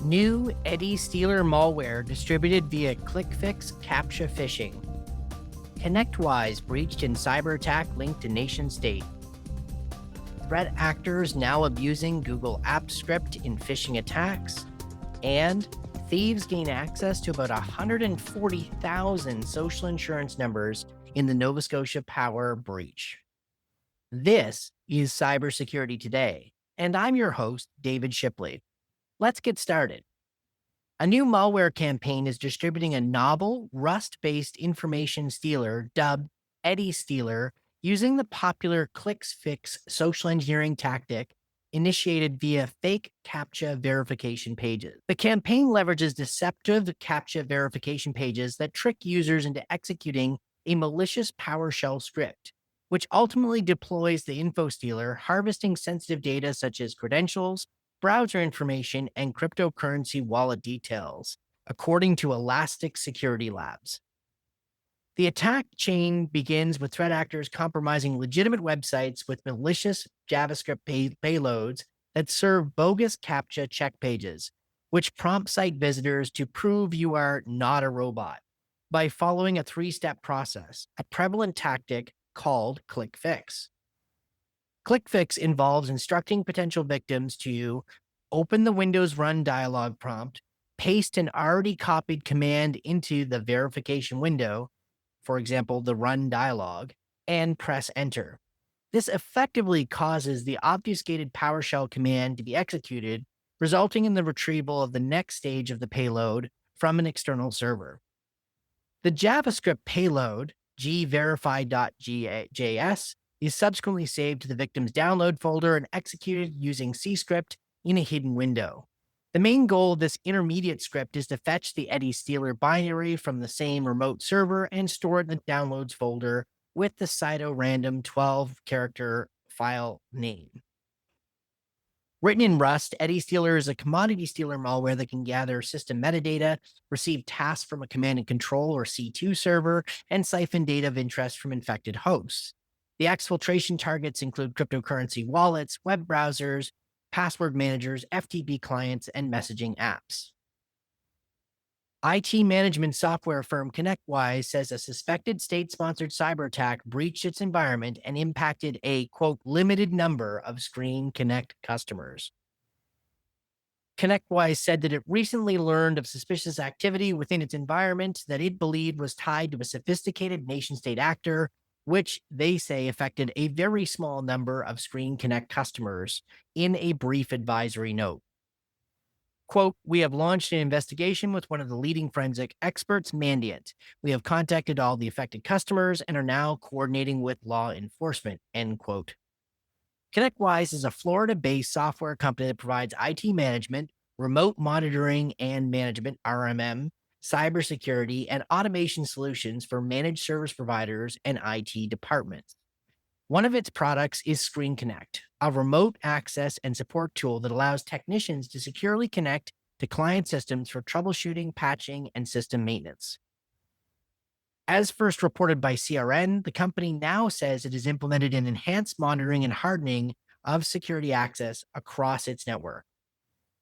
New Eddie Stealer malware distributed via ClickFix CAPTCHA phishing. ConnectWise breached in cyber attack linked to nation state. Threat actors now abusing Google Apps script in phishing attacks. And thieves gain access to about 140,000 social insurance numbers in the Nova Scotia Power breach. This is Cybersecurity Today, and I'm your host, David Shipley. Let's get started. A new malware campaign is distributing a novel, Rust-based information stealer dubbed Eddie Stealer using the popular ClickFix social engineering tactic initiated via fake CAPTCHA verification pages. The campaign leverages deceptive CAPTCHA verification pages that trick users into executing a malicious PowerShell script, which ultimately deploys the info stealer, harvesting sensitive data such as credentials, browser information, and cryptocurrency wallet details, according to Elastic Security Labs. The attack chain begins with threat actors compromising legitimate websites with malicious JavaScript payloads that serve bogus CAPTCHA check pages, which prompt site visitors to prove you are not a robot by following a three-step process, a prevalent tactic called ClickFix. ClickFix involves instructing potential victims to open the Windows Run dialog prompt, paste an already copied command into the verification window, for example, the run dialog, and press enter. This effectively causes the obfuscated PowerShell command to be executed, resulting in the retrieval of the next stage of the payload from an external server. The JavaScript payload, gverify.js, is subsequently saved to the victim's download folder and executed using cscript in a hidden window. The main goal of this intermediate script is to fetch the Eddie Stealer binary from the same remote server and store it in the downloads folder with the pseudo-random 12-character file name. Written in Rust, Eddie Stealer is a commodity stealer malware that can gather system metadata, receive tasks from a command and control or C2 server, and siphon data of interest from infected hosts. The exfiltration targets include cryptocurrency wallets, web browsers, password managers, FTP clients, and messaging apps. IT management software firm ConnectWise says a suspected state-sponsored cyber attack breached its environment and impacted a, quote, limited number of ScreenConnect customers. ConnectWise said that it recently learned of suspicious activity within its environment that it believed was tied to a sophisticated nation-state actor, which they say affected a very small number of ScreenConnect customers in a brief advisory note. Quote, we have launched an investigation with one of the leading forensic experts, Mandiant. We have contacted all the affected customers and are now coordinating with law enforcement, end quote. ConnectWise is a Florida-based software company that provides IT management, remote monitoring and management, RMM, cybersecurity, and automation solutions for managed service providers and IT departments. One of its products is ScreenConnect, a remote access and support tool that allows technicians to securely connect to client systems for troubleshooting, patching, and system maintenance. As first reported by CRN, the company now says it has implemented an enhanced monitoring and hardening of security access across its network.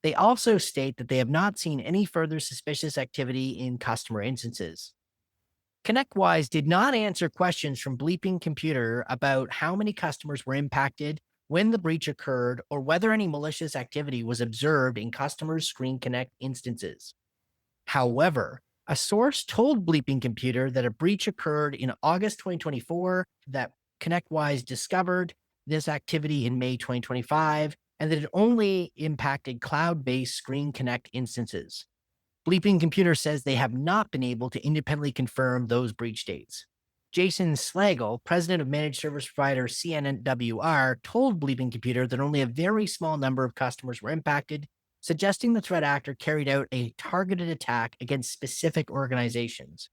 They also state that they have not seen any further suspicious activity in customer instances. ConnectWise did not answer questions from Bleeping Computer about how many customers were impacted when the breach occurred or whether any malicious activity was observed in customers' ScreenConnect instances. However, a source told Bleeping Computer that a breach occurred in August 2024, that ConnectWise discovered this activity in May 2025, and that it only impacted cloud-based ScreenConnect instances. Bleeping Computer says they have not been able to independently confirm those breach dates. Jason Slagle, president of managed service provider CNWR, told Bleeping Computer that only a very small number of customers were impacted, suggesting the threat actor carried out a targeted attack against specific organizations.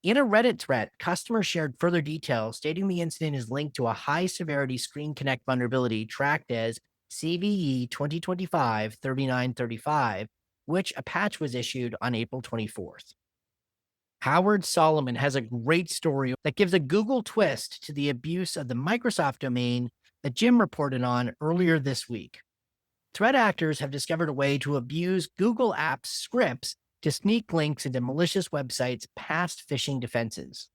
In a Reddit thread, customers shared further details stating the incident is linked to a high-severity ScreenConnect vulnerability tracked as CVE 2025-3935, which a patch was issued on April 24th. Howard Solomon has a great story that gives a Google twist to the abuse of the Microsoft domain that Jim reported on earlier this week. Threat actors have discovered a way to abuse Google Apps scripts to sneak links into malicious websites past phishing defenses.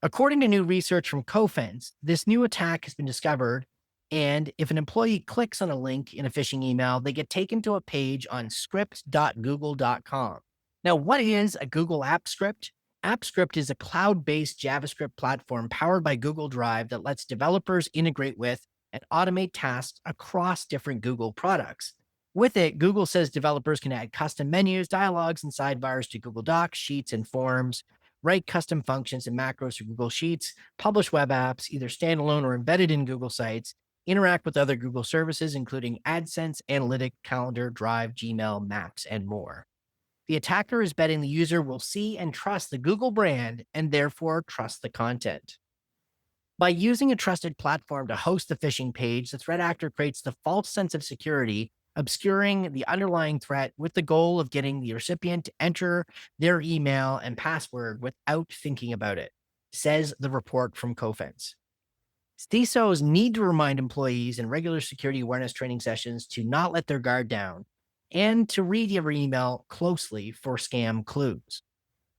According to new research from Cofense, this new attack has been discovered, and if an employee clicks on a link in a phishing email, they get taken to a page on script.google.com. Now, what is a Google App Script? AppScript is a cloud-based JavaScript platform powered by Google Drive that lets developers integrate with and automate tasks across different Google products. With it, Google says developers can add custom menus, dialogues, and sidebars to Google Docs, Sheets, and Forms, write custom functions and macros to Google Sheets, publish web apps, either standalone or embedded in Google Sites, interact with other Google services, including AdSense, Analytic, Calendar, Drive, Gmail, Maps, and more. The attacker is betting the user will see and trust the Google brand and therefore trust the content. By using a trusted platform to host the phishing page, the threat actor creates the false sense of security, obscuring the underlying threat with the goal of getting the recipient to enter their email and password without thinking about it, says the report from Cofense. CISOs need to remind employees in regular security awareness training sessions to not let their guard down and to read your email closely for scam clues.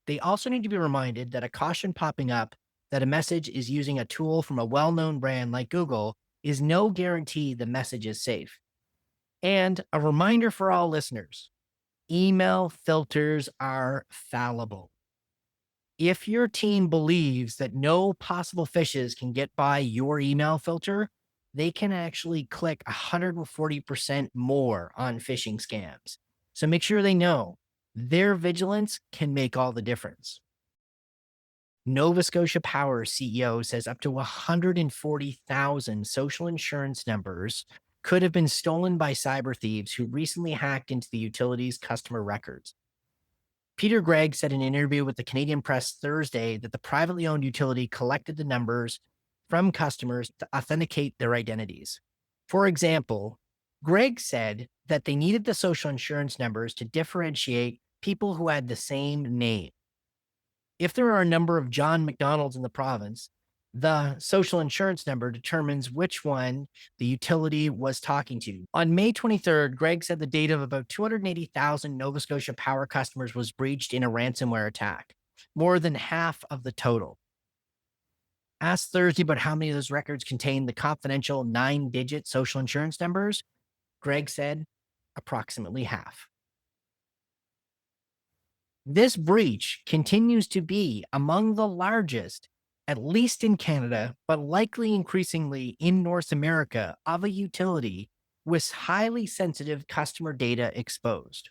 They also need to be reminded that a caution popping up that a message is using a tool from a well-known brand like Google is no guarantee the message is safe. And a reminder for all listeners, email filters are fallible. If your team believes that no possible phishes can get by your email filter, they can actually click 140% more on phishing scams. So make sure they know their vigilance can make all the difference. Nova Scotia Power CEO says up to 140,000 social insurance numbers could have been stolen by cyber thieves who recently hacked into the utility's customer records. Peter Gregg said in an interview with the Canadian Press Thursday that the privately owned utility collected the numbers from customers to authenticate their identities. For example, Gregg said that they needed the social insurance numbers to differentiate people who had the same name. If there are a number of John McDonalds in the province, the social insurance number determines which one the utility was talking to. On May 23rd, Gregg said the data of about 280,000 Nova Scotia Power customers was breached in a ransomware attack, more than half of the total. Asked Thursday about how many of those records contain the confidential 9-digit social insurance numbers, Gregg said approximately half. This breach continues to be among the largest, at least in Canada, but likely increasingly in North America, of a utility with highly sensitive customer data exposed.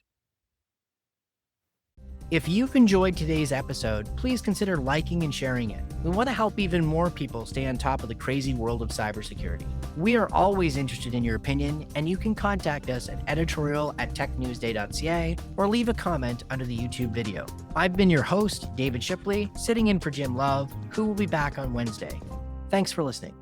If you've enjoyed today's episode, please consider liking and sharing it. We want to help even more people stay on top of the crazy world of cybersecurity. We are always interested in your opinion, and you can contact us at editorial@technewsday.ca or leave a comment under the YouTube video. I've been your host, David Shipley, sitting in for Jim Love, who will be back on Wednesday. Thanks for listening.